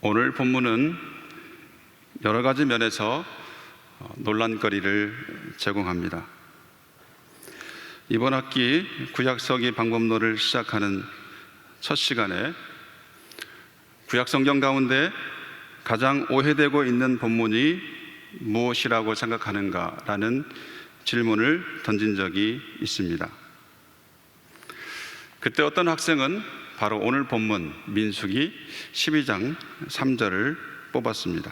오늘 본문은 여러 가지 면에서 논란거리를 제공합니다. 이번 학기 구약서기 방법론을 시작하는 첫 시간에 구약성경 가운데 가장 오해되고 있는 본문이 무엇이라고 생각하는가라는 질문을 던진 적이 있습니다. 그때 어떤 학생은 바로 오늘 본문 민수기 12장 3절을 뽑았습니다.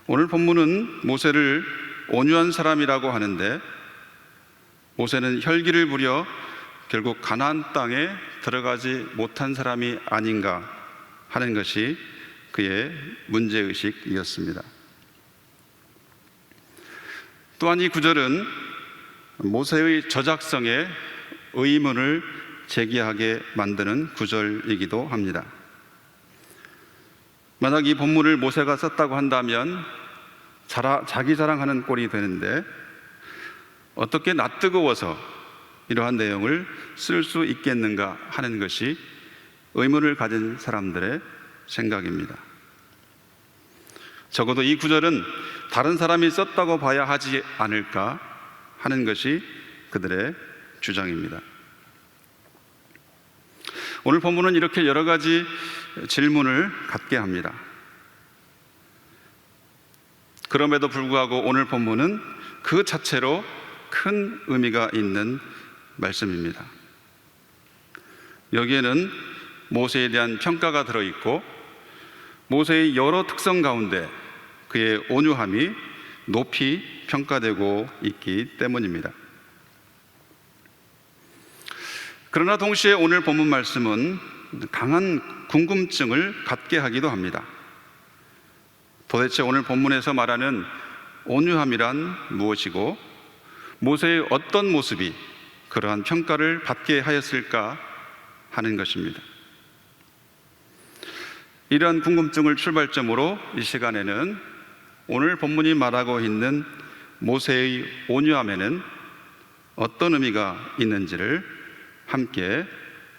오늘 본문은 모세를 온유한 사람이라고 하는데, 모세는 혈기를 부려 결국 가나안 땅에 들어가지 못한 사람이 아닌가 하는 것이 그의 문제의식이었습니다. 또한 이 구절은 모세의 저작성에 의문을 제기하게 만드는 구절이기도 합니다. 만약 이 본문을 모세가 썼다고 한다면 자기 자랑하는 꼴이 되는데, 어떻게 낯뜨거워서 이러한 내용을 쓸 수 있겠는가 하는 것이 의문을 가진 사람들의 생각입니다. 적어도 이 구절은 다른 사람이 썼다고 봐야 하지 않을까 하는 것이 그들의 주장입니다. 오늘 본문은 이렇게 여러 가지 질문을 갖게 합니다. 그럼에도 불구하고 오늘 본문은 그 자체로 큰 의미가 있는 말씀입니다. 여기에는 모세에 대한 평가가 들어있고, 모세의 여러 특성 가운데 그의 온유함이 높이 평가되고 있기 때문입니다. 그러나 동시에 오늘 본문 말씀은 강한 궁금증을 갖게 하기도 합니다. 도대체 오늘 본문에서 말하는 온유함이란 무엇이고, 모세의 어떤 모습이 그러한 평가를 받게 하였을까 하는 것입니다. 이러한 궁금증을 출발점으로 이 시간에는 오늘 본문이 말하고 있는 모세의 온유함에는 어떤 의미가 있는지를 함께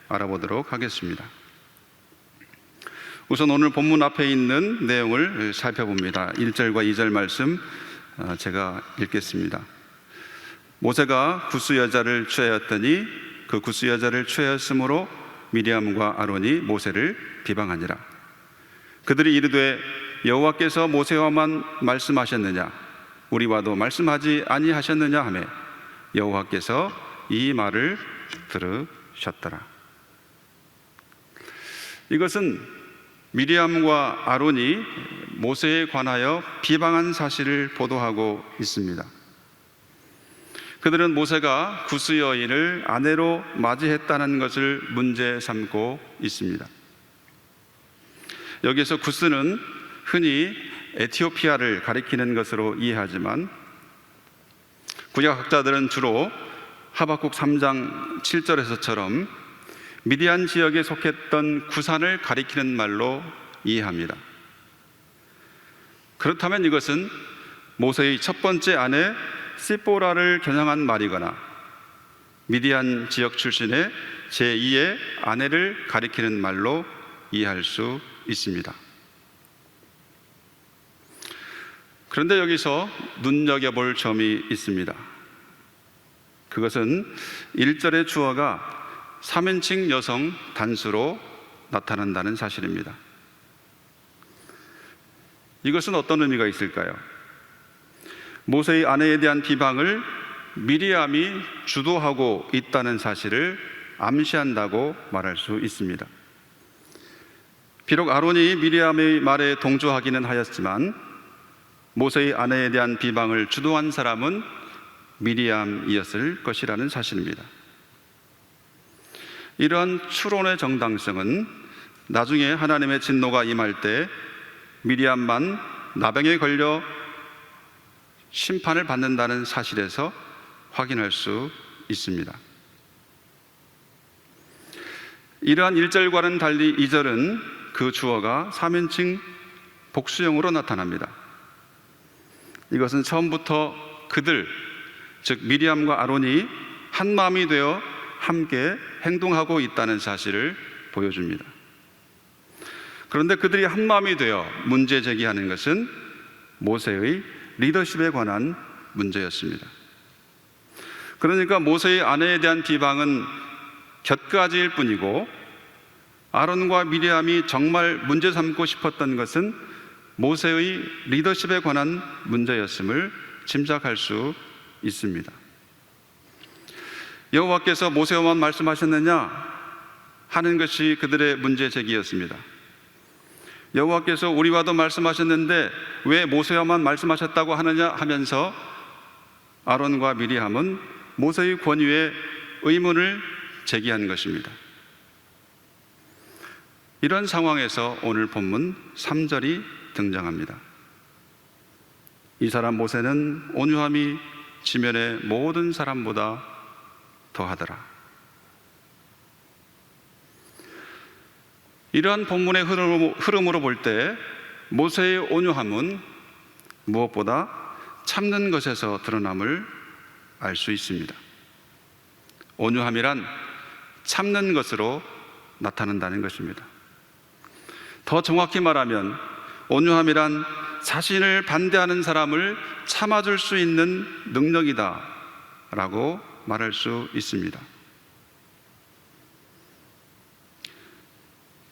알아보도록 하겠습니다. 우선 오늘 본문 앞에 있는 내용을 살펴봅니다. 1절과 2절 말씀 제가 읽겠습니다. 모세가 구스 여자를 취하였더니 그 구스 여자를 취하였으므로 미리암과 아론이 모세를 비방하니라. 그들이 이르되 여호와께서 모세와만 말씀하셨느냐, 우리와도 말씀하지 아니하셨느냐 하매 여호와께서 이 말을 들으셨더라. 이것은 미리암과 아론이 모세에 관하여 비방한 사실을 보도하고 있습니다. 그들은 모세가 구스 여인을 아내로 맞이했다는 것을 문제 삼고 있습니다. 여기서 구스는 흔히 에티오피아를 가리키는 것으로 이해하지만, 구약학자들은 주로 하박국 3장 7절에서처럼 미디안 지역에 속했던 구산을 가리키는 말로 이해합니다. 그렇다면 이것은 모세의 첫 번째 아내 시뽀라를 겨냥한 말이거나 미디안 지역 출신의 제2의 아내를 가리키는 말로 이해할 수 있습니다. 그런데 여기서 눈여겨볼 점이 있습니다. 그것은 1절의 주어가 3인칭 여성 단수로 나타난다는 사실입니다. 이것은 어떤 의미가 있을까요? 모세의 아내에 대한 비방을 미리암이 주도하고 있다는 사실을 암시한다고 말할 수 있습니다. 비록 아론이 미리암의 말에 동조하기는 하였지만, 모세의 아내에 대한 비방을 주도한 사람은 미리암이었을 것이라는 사실입니다. 이러한 추론의 정당성은 나중에 하나님의 진노가 임할 때 미리암만 나병에 걸려 심판을 받는다는 사실에서 확인할 수 있습니다. 이러한 1절과는 달리 2절은 그 주어가 3인칭 복수형으로 나타납니다. 이것은 처음부터 그들, 즉 미리암과 아론이 한 마음이 되어 함께 행동하고 있다는 사실을 보여줍니다. 그런데 그들이 한마음이 되어 문제 제기하는 것은 모세의 리더십에 관한 문제였습니다. 그러니까 모세의 아내에 대한 비방은 곁가지일 뿐이고, 아론과 미리암이 정말 문제 삼고 싶었던 것은 모세의 리더십에 관한 문제였음을 짐작할 수 있습니다. 여호와께서 모세와만 말씀하셨느냐 하는 것이 그들의 문제 제기였습니다. 여호와께서 우리와도 말씀하셨는데 왜 모세와만 말씀하셨다고 하느냐 하면서 아론과 미리암은 모세의 권위에 의문을 제기한 것입니다. 이런 상황에서 오늘 본문 3절이 등장합니다. 이 사람 모세는 온유함이 지면의 모든 사람보다 더하더라. 이러한 본문의 흐름으로 볼 때 모세의 온유함은 무엇보다 참는 것에서 드러남을 알 수 있습니다. 온유함이란 참는 것으로 나타난다는 것입니다. 더 정확히 말하면 온유함이란 자신을 반대하는 사람을 참아줄 수 있는 능력이다 라고 말할 수 있습니다.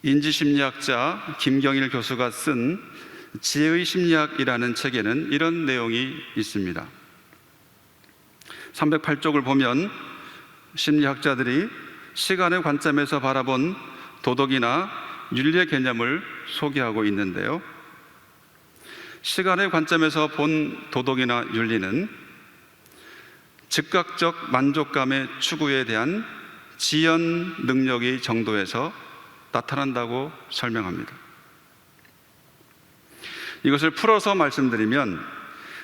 인지심리학자 김경일 교수가 쓴 지혜의 심리학이라는 책에는 이런 내용이 있습니다. 308쪽을 보면 심리학자들이 시간의 관점에서 바라본 도덕이나 윤리의 개념을 소개하고 있는데요. 시간의 관점에서 본 도덕이나 윤리는 즉각적 만족감의 추구에 대한 지연 능력의 정도에서 나타난다고 설명합니다. 이것을 풀어서 말씀드리면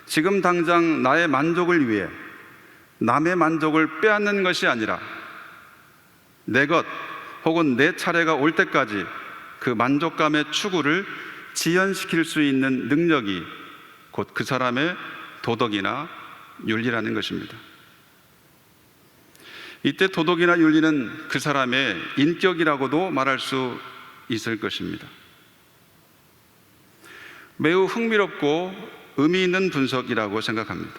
지금 당장 나의 만족을 위해 남의 만족을 빼앗는 것이 아니라 내 것 혹은 내 차례가 올 때까지 그 만족감의 추구를 지연시킬 수 있는 능력이 곧 그 사람의 도덕이나 윤리라는 것입니다. 이때 도덕이나 윤리는 그 사람의 인격이라고도 말할 수 있을 것입니다. 매우 흥미롭고 의미 있는 분석이라고 생각합니다.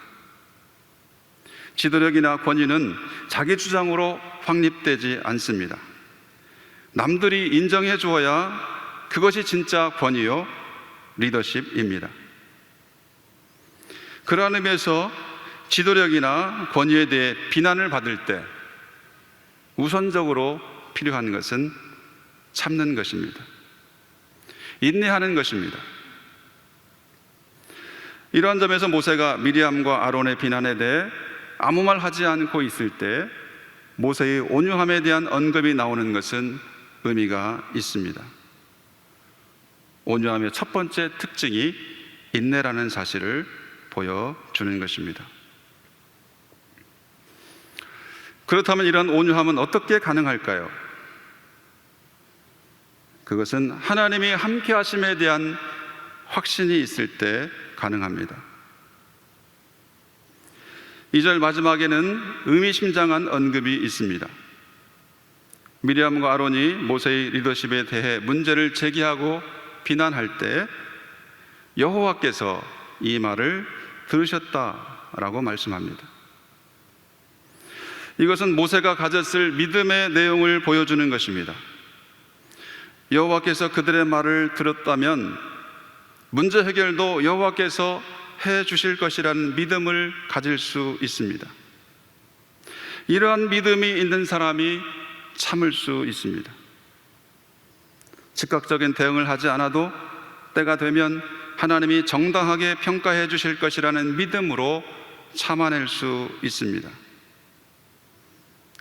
지도력이나 권위는 자기 주장으로 확립되지 않습니다. 남들이 인정해 주어야 그것이 진짜 권위요, 리더십입니다. 그러한 의미에서 지도력이나 권위에 대해 비난을 받을 때 우선적으로 필요한 것은 참는 것입니다. 인내하는 것입니다. 이러한 점에서 모세가 미리암과 아론의 비난에 대해 아무 말 하지 않고 있을 때 모세의 온유함에 대한 언급이 나오는 것은 의미가 있습니다. 온유함의 첫 번째 특징이 인내라는 사실을 보여주는 것입니다. 그렇다면 이런 온유함은 어떻게 가능할까요? 그것은 하나님이 함께 하심에 대한 확신이 있을 때 가능합니다. 2절 마지막에는 의미심장한 언급이 있습니다. 미리암과 아론이 모세의 리더십에 대해 문제를 제기하고 비난할 때 여호와께서 이 말을 들으셨다라고 말씀합니다. 이것은 모세가 가졌을 믿음의 내용을 보여주는 것입니다. 여호와께서 그들의 말을 들었다면 문제 해결도 여호와께서 해 주실 것이라는 믿음을 가질 수 있습니다. 이러한 믿음이 있는 사람이 참을 수 있습니다. 즉각적인 대응을 하지 않아도 때가 되면 하나님이 정당하게 평가해 주실 것이라는 믿음으로 참아낼 수 있습니다.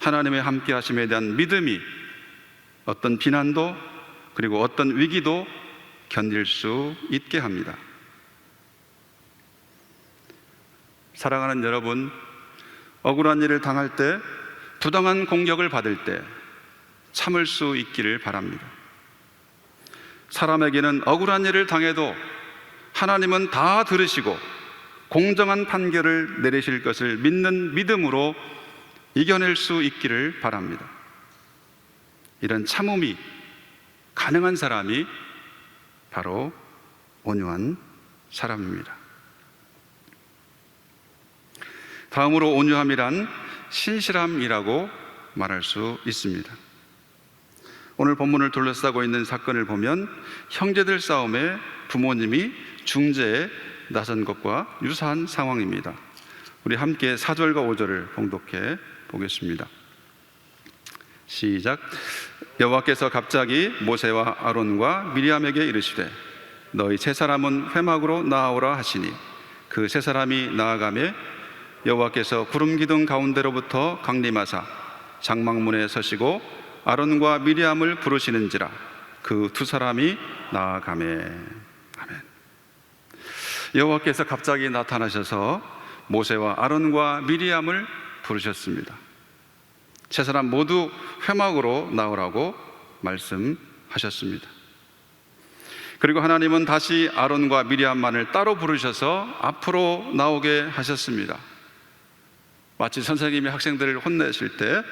하나님의 함께 하심에 대한 믿음이 어떤 비난도 그리고 어떤 위기도 견딜 수 있게 합니다. 사랑하는 여러분, 억울한 일을 당할 때, 부당한 공격을 받을 때 참을 수 있기를 바랍니다. 사람에게는 억울한 일을 당해도 하나님은 다 들으시고 공정한 판결을 내리실 것을 믿는 믿음으로 이겨낼 수 있기를 바랍니다. 이런 참음이 가능한 사람이 바로 온유한 사람입니다. 다음으로 온유함이란 신실함이라고 말할 수 있습니다. 오늘 본문을 둘러싸고 있는 사건을 보면 형제들 싸움에 부모님이 중재에 나선 것과 유사한 상황입니다. 우리 함께 4절과 5절을 봉독해 보겠습니다. 시작. 여호와께서 갑자기 모세와 아론과 미리암에게 이르시되 너희 세 사람은 회막으로 나아오라 하시니 그 세 사람이 나아가매 여호와께서 구름 기둥 가운데로부터 강림하사 장막문에 서시고 아론과 미리암을 부르시는지라 그 두 사람이 나아가매. 아멘. 여호와께서 갑자기 나타나셔서 모세와 아론과 미리암을 부르셨습니다. 세 사람 모두 회막으로 나오라고 말씀하셨습니다. 그리고 하나님은 다시 아론과 미리암만을 따로 부르셔서 앞으로 나오게 하셨습니다. 마치 선생님이 학생들을 혼내실 때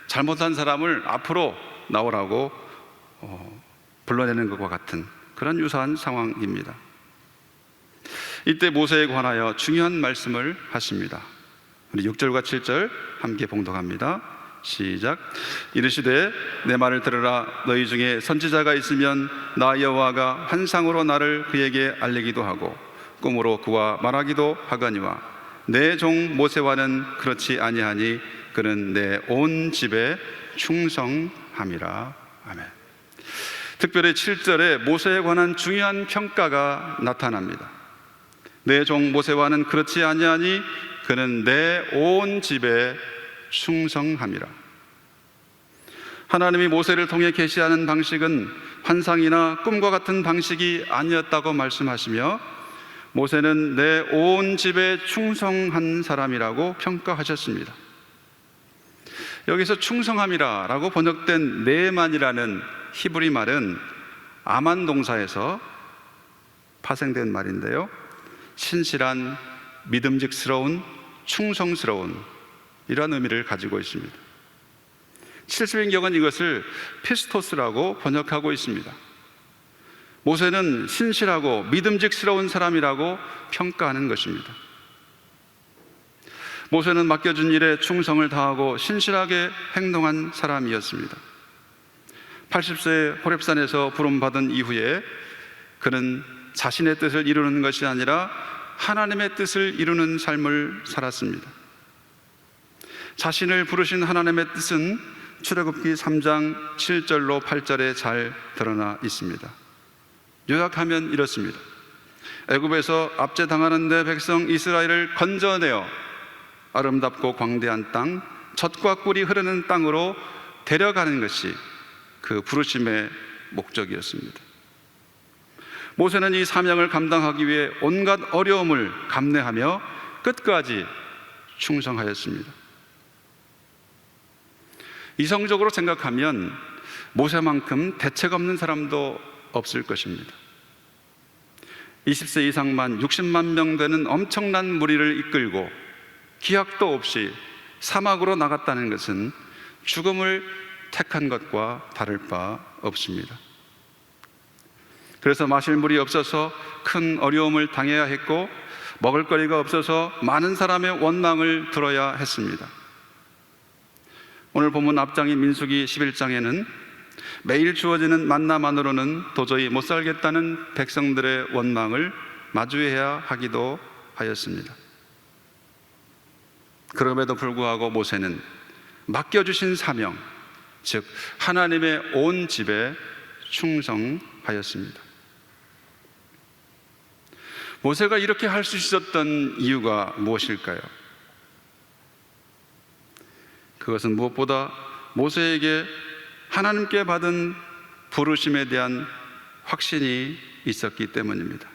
잘못한 사람을 앞으로 나오라고 불러내는 것과 같은 그런 유사한 상황입니다. 이때 모세에 관하여 중요한 말씀을 하십니다. 우리 6절과 7절 함께 봉독합니다. 시작. 이르시되 내 말을 들으라. 너희 중에 선지자가 있으면 나 여호와가 환상으로 나를 그에게 알리기도 하고 꿈으로 그와 말하기도 하거니와 내 종 모세와는 그렇지 아니하니 그는 내 온 집에 충성함이라. 아멘. 특별히 7절에 모세에 관한 중요한 평가가 나타납니다. 내 종 모세와는 그렇지 아니하니 그는 내 온 집에 충성함이라. 하나님이 모세를 통해 계시하는 방식은 환상이나 꿈과 같은 방식이 아니었다고 말씀하시며 모세는 내 온 집에 충성한 사람이라고 평가하셨습니다. 여기서 충성함이라 라고 번역된 네만이라는 히브리 말은 아만 동사에서 파생된 말인데요, 신실한, 믿음직스러운, 충성스러운 이러한 의미를 가지고 있습니다. 70인경은 이것을 피스토스라고 번역하고 있습니다. 모세는 신실하고 믿음직스러운 사람이라고 평가하는 것입니다. 모세는 맡겨준 일에 충성을 다하고 신실하게 행동한 사람이었습니다. 80세에 호렙산에서 부름받은 이후에 그는 자신의 뜻을 이루는 것이 아니라 하나님의 뜻을 이루는 삶을 살았습니다. 자신을 부르신 하나님의 뜻은 출애굽기 3장 7절로 8절에 잘 드러나 있습니다. 요약하면 이렇습니다. 애굽에서 압제당하는 내 백성 이스라엘을 건져내어 아름답고 광대한 땅, 젖과 꿀이 흐르는 땅으로 데려가는 것이 그 부르심의 목적이었습니다. 모세는 이 사명을 감당하기 위해 온갖 어려움을 감내하며 끝까지 충성하였습니다. 이성적으로 생각하면 모세만큼 대책 없는 사람도 없을 것입니다. 20세 이상만 60만 명 되는 엄청난 무리를 이끌고 기약도 없이 사막으로 나갔다는 것은 죽음을 택한 것과 다를 바 없습니다. 그래서 마실 물이 없어서 큰 어려움을 당해야 했고 먹을거리가 없어서 많은 사람의 원망을 들어야 했습니다. 오늘 본문 앞장인 민수기 11장에는 매일 주어지는 만나만으로는 도저히 못 살겠다는 백성들의 원망을 마주해야 하기도 하였습니다. 그럼에도 불구하고 모세는 맡겨주신 사명, 즉 하나님의 온 집에 충성하였습니다. 모세가 이렇게 할 수 있었던 이유가 무엇일까요? 그것은 무엇보다 모세에게 하나님께 받은 부르심에 대한 확신이 있었기 때문입니다.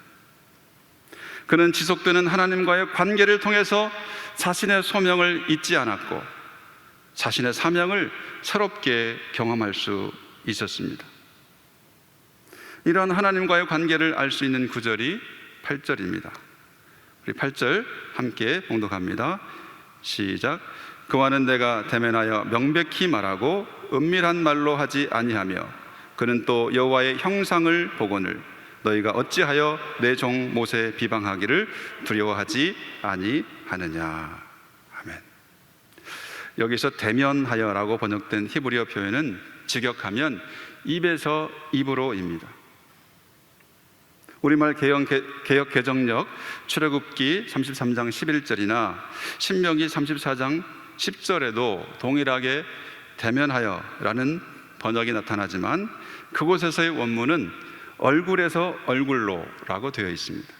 그는 지속되는 하나님과의 관계를 통해서 자신의 소명을 잊지 않았고 자신의 사명을 새롭게 경험할 수 있었습니다. 이러한 하나님과의 관계를 알 수 있는 구절이 8절입니다. 우리 8절 함께 봉독합니다. 시작. 그와는 내가 대면하여 명백히 말하고 은밀한 말로 하지 아니하며 그는 또 여호와의 형상을 보거늘 너희가 어찌하여 내 종 모세 비방하기를 두려워하지 아니하느냐. 아멘. 여기서 대면하여라고 번역된 히브리어 표현은 직역하면 입에서 입으로입니다. 우리말 개역 개정역 출애굽기 33장 11절이나 신명기 34장 10절에도 동일하게 대면하여라는 번역이 나타나지만 그곳에서의 원문은 얼굴에서 얼굴로라고 되어 있습니다.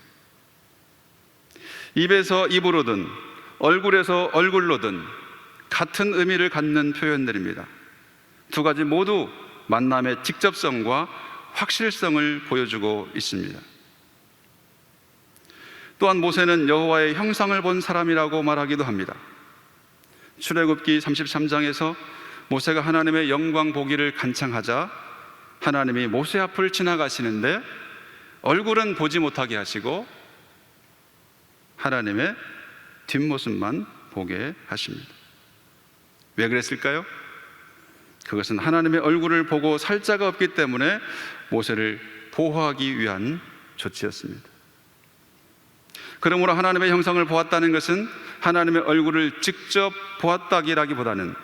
입에서 입으로든 얼굴에서 얼굴로든 같은 의미를 갖는 표현들입니다. 두 가지 모두 만남의 직접성과 확실성을 보여주고 있습니다. 또한 모세는 여호와의 형상을 본 사람이라고 말하기도 합니다. 출애굽기 33장에서 모세가 하나님의 영광 보기를 간청하자 하나님이 모세 앞을 지나가시는데 얼굴은 보지 못하게 하시고 하나님의 뒷모습만 보게 하십니다. 왜 그랬을까요? 그것은 하나님의 얼굴을 보고 살 자가 없기 때문에 모세를 보호하기 위한 조치였습니다. 그러므로 하나님의 형상을 보았다는 것은 하나님의 얼굴을 직접 보았다기라기보다는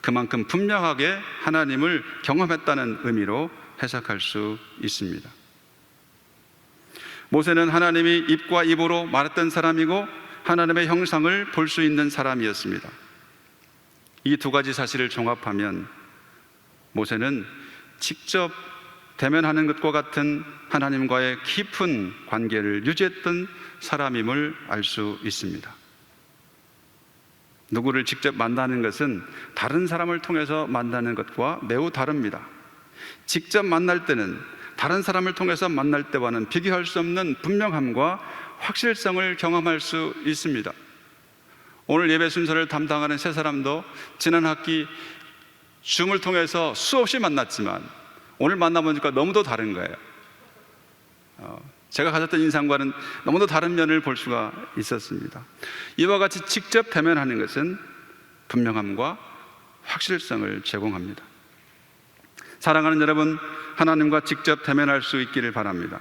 그만큼 분명하게 하나님을 경험했다는 의미로 해석할 수 있습니다. 모세는 하나님이 입과 입으로 말했던 사람이고 하나님의 형상을 볼 수 있는 사람이었습니다. 이 두 가지 사실을 종합하면 모세는 직접 대면하는 것과 같은 하나님과의 깊은 관계를 유지했던 사람임을 알 수 있습니다. 누구를 직접 만나는 것은 다른 사람을 통해서 만나는 것과 매우 다릅니다. 직접 만날 때는 다른 사람을 통해서 만날 때와는 비교할 수 없는 분명함과 확실성을 경험할 수 있습니다. 오늘 예배 순서를 담당하는 세 사람도 지난 학기 줌을 통해서 수없이 만났지만 오늘 만나보니까 너무도 다른 거예요. 제가 가졌던 인상과는 너무도 다른 면을 볼 수가 있었습니다. 이와 같이 직접 대면하는 것은 분명함과 확실성을 제공합니다. 사랑하는 여러분, 하나님과 직접 대면할 수 있기를 바랍니다.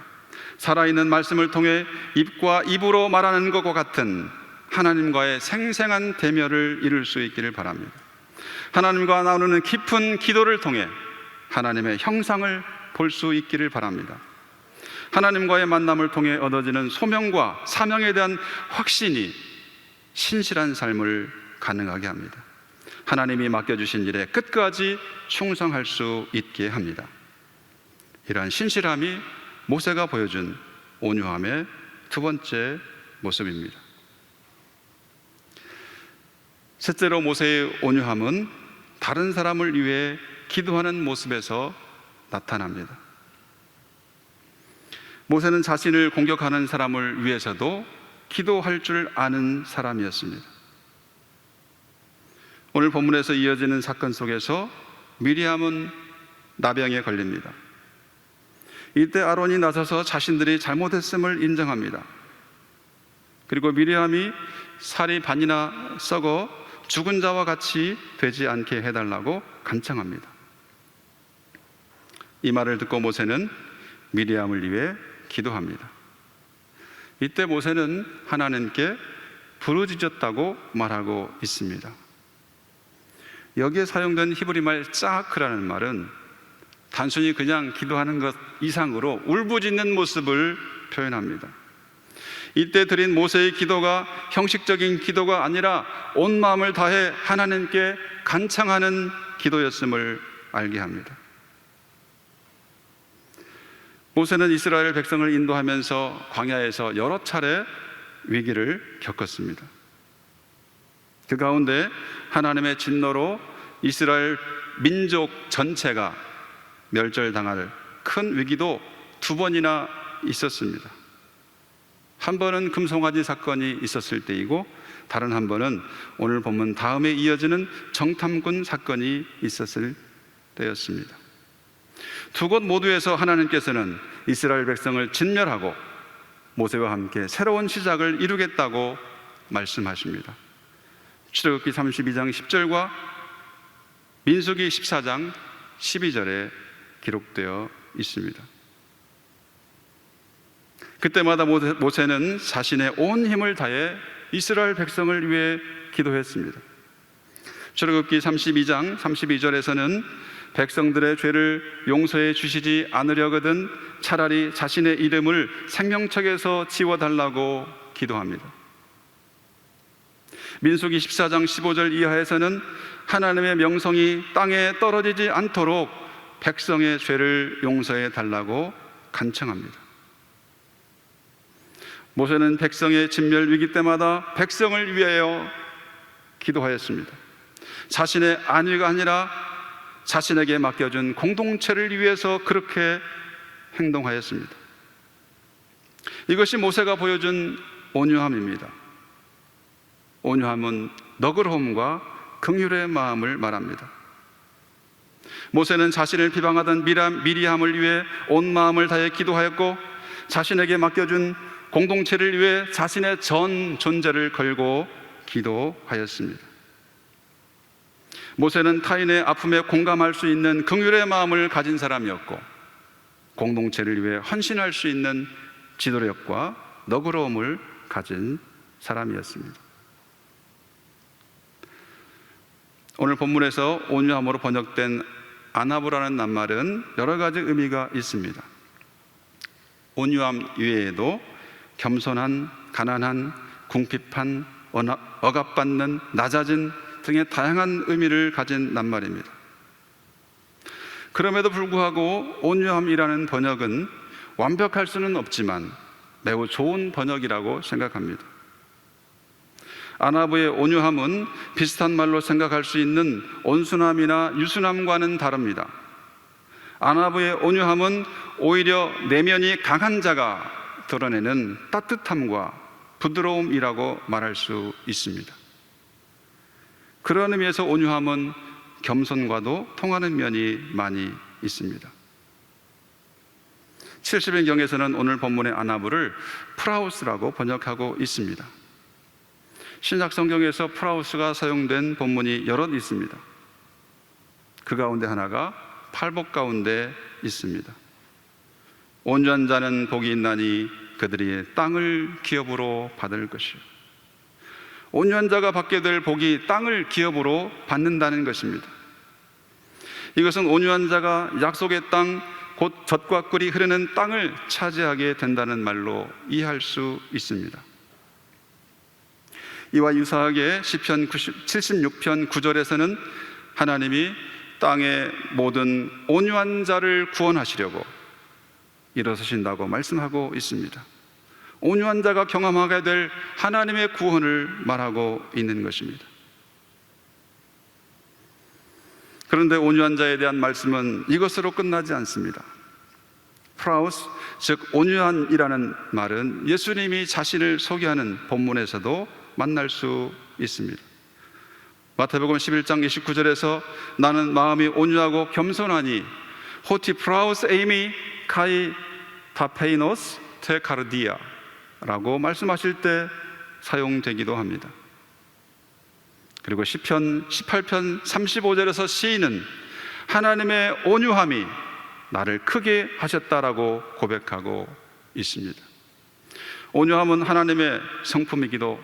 살아있는 말씀을 통해 입과 입으로 말하는 것과 같은 하나님과의 생생한 대면을 이룰 수 있기를 바랍니다. 하나님과 나누는 깊은 기도를 통해 하나님의 형상을 볼 수 있기를 바랍니다. 하나님과의 만남을 통해 얻어지는 소명과 사명에 대한 확신이 신실한 삶을 가능하게 합니다. 하나님이 맡겨주신 일에 끝까지 충성할 수 있게 합니다. 이러한 신실함이 모세가 보여준 온유함의 두 번째 모습입니다. 셋째로 모세의 온유함은 다른 사람을 위해 기도하는 모습에서 나타납니다. 모세는 자신을 공격하는 사람을 위해서도 기도할 줄 아는 사람이었습니다. 오늘 본문에서 이어지는 사건 속에서 미리암은 나병에 걸립니다. 이때 아론이 나서서 자신들이 잘못했음을 인정합니다. 그리고 미리암이 살이 반이나 썩어 죽은 자와 같이 되지 않게 해달라고 간청합니다. 이 말을 듣고 모세는 미리암을 위해 기도합니다. 이때 모세는 하나님께 부르짖었다고 말하고 있습니다. 여기에 사용된 히브리 말 짜크라는 말은 단순히 그냥 기도하는 것 이상으로 울부짖는 모습을 표현합니다. 이때 드린 모세의 기도가 형식적인 기도가 아니라 온 마음을 다해 하나님께 간청하는 기도였음을 알게 합니다. 모세는 이스라엘 백성을 인도하면서 광야에서 여러 차례 위기를 겪었습니다. 그 가운데 하나님의 진노로 이스라엘 민족 전체가 멸절당할 큰 위기도 두 번이나 있었습니다. 한 번은 금송아지 사건이 있었을 때이고 다른 한 번은 오늘 본문 다음에 이어지는 정탐꾼 사건이 있었을 때였습니다. 두 곳 모두에서 하나님께서는 이스라엘 백성을 진멸하고 모세와 함께 새로운 시작을 이루겠다고 말씀하십니다. 출애굽기 32장 10절과 민수기 14장 12절에 기록되어 있습니다. 그때마다 모세는 자신의 온 힘을 다해 이스라엘 백성을 위해 기도했습니다. 출애굽기 32장 32절에서는 백성들의 죄를 용서해 주시지 않으려거든 차라리 자신의 이름을 생명책에서 지워달라고 기도합니다. 민수기 14장 15절 이하에서는 하나님의 명성이 땅에 떨어지지 않도록 백성의 죄를 용서해 달라고 간청합니다. 모세는 백성의 진멸 위기 때마다 백성을 위하여 기도하였습니다. 자신의 안위가 아니라 자신에게 맡겨준 공동체를 위해서 그렇게 행동하였습니다. 이것이 모세가 보여준 온유함입니다. 온유함은 너그러움과 긍휼의 마음을 말합니다. 모세는 자신을 비방하던 미리암을 위해 온 마음을 다해 기도하였고, 자신에게 맡겨준 공동체를 위해 자신의 전 존재를 걸고 기도하였습니다. 모세는 타인의 아픔에 공감할 수 있는 긍휼의 마음을 가진 사람이었고, 공동체를 위해 헌신할 수 있는 지도력과 너그러움을 가진 사람이었습니다. 오늘 본문에서 온유함으로 번역된 아나브라는 낱말은 여러 가지 의미가 있습니다. 온유함 이외에도 겸손한, 가난한, 궁핍한, 억압받는, 낮아진 등의 다양한 의미를 가진 낱말입니다. 그럼에도 불구하고 온유함이라는 번역은 완벽할 수는 없지만 매우 좋은 번역이라고 생각합니다. 아나브의 온유함은 비슷한 말로 생각할 수 있는 온순함이나 유순함과는 다릅니다. 아나브의 온유함은 오히려 내면이 강한 자가 드러내는 따뜻함과 부드러움이라고 말할 수 있습니다. 그런 의미에서 온유함은 겸손과도 통하는 면이 많이 있습니다. 70인경에서는 오늘 본문의 아나브를 프라우스라고 번역하고 있습니다. 신약 성경에서 프라우스가 사용된 본문이 여럿 있습니다. 그 가운데 하나가 팔복 가운데 있습니다. 온유한 자는 복이 있나니 그들이 땅을 기업으로 받을 것이요. 온유한 자가 받게 될 복이 땅을 기업으로 받는다는 것입니다. 이것은 온유한 자가 약속의 땅, 곧 젖과 꿀이 흐르는 땅을 차지하게 된다는 말로 이해할 수 있습니다. 이와 유사하게 시편 76편 9절에서는 하나님이 땅의 모든 온유한 자를 구원하시려고 일어서신다고 말씀하고 있습니다. 온유한 자가 경험하게 될 하나님의 구원을 말하고 있는 것입니다. 그런데 온유한 자에 대한 말씀은 이것으로 끝나지 않습니다. 프라우스, 즉 온유한이라는 말은 예수님이 자신을 소개하는 본문에서도 만날 수 있습니다. 마태복음 11장 29절에서 나는 마음이 온유하고 겸손하니 호티 프라우스 에이미 카이 타페이노스 테카르디아 라고 말씀하실 때 사용되기도 합니다. 그리고 시편 18편 35절에서 시인은 하나님의 온유함이 나를 크게 하셨다라고 고백하고 있습니다. 온유함은 하나님의 성품이기도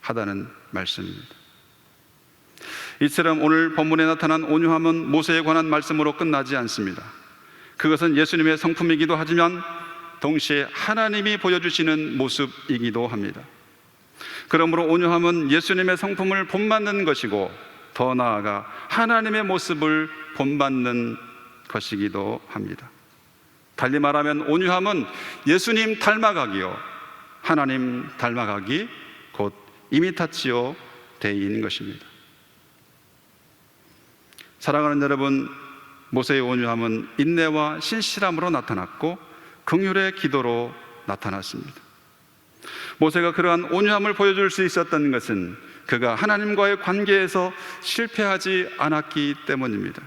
하다는 말씀입니다. 이처럼 오늘 본문에 나타난 온유함은 모세에 관한 말씀으로 끝나지 않습니다. 그것은 예수님의 성품이기도 하지만 동시에 하나님이 보여주시는 모습이기도 합니다. 그러므로 온유함은 예수님의 성품을 본받는 것이고 더 나아가 하나님의 모습을 본받는 것이기도 합니다. 달리 말하면 온유함은 예수님 닮아가기요, 하나님 닮아가기, 곧 이미타치오 데이인 것입니다. 사랑하는 여러분, 모세의 온유함은 인내와 신실함으로 나타났고 긍휼의 기도로 나타났습니다. 모세가 그러한 온유함을 보여줄 수 있었던 것은 그가 하나님과의 관계에서 실패하지 않았기 때문입니다.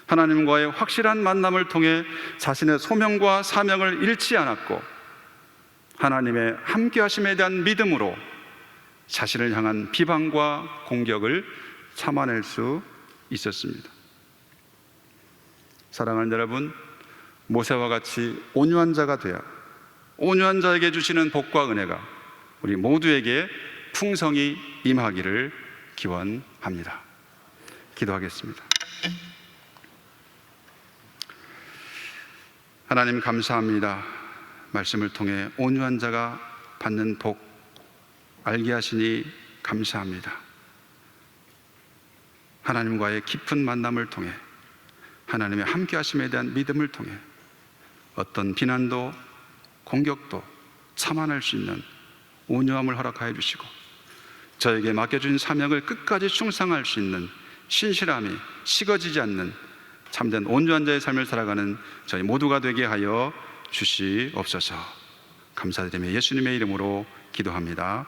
하나님과의 확실한 만남을 통해 자신의 소명과 사명을 잃지 않았고 하나님의 함께하심에 대한 믿음으로 자신을 향한 비방과 공격을 참아낼 수 있었습니다. 사랑하는 여러분, 모세와 같이 온유한 자가 되어 온유한 자에게 주시는 복과 은혜가 우리 모두에게 풍성히 임하기를 기원합니다. 기도하겠습니다. 하나님 감사합니다. 말씀을 통해 온유한 자가 받는 복 알게 하시니 감사합니다. 하나님과의 깊은 만남을 통해 하나님의 함께 하심에 대한 믿음을 통해 어떤 비난도 공격도 참아낼 수 있는 온유함을 허락하여 주시고 저에게 맡겨준 사명을 끝까지 충성할 수 있는 신실함이 식어지지 않는 참된 온유한 자의 삶을 살아가는 저희 모두가 되게 하여 주시옵소서. 감사드리며 예수님의 이름으로 기도합니다.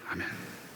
아멘.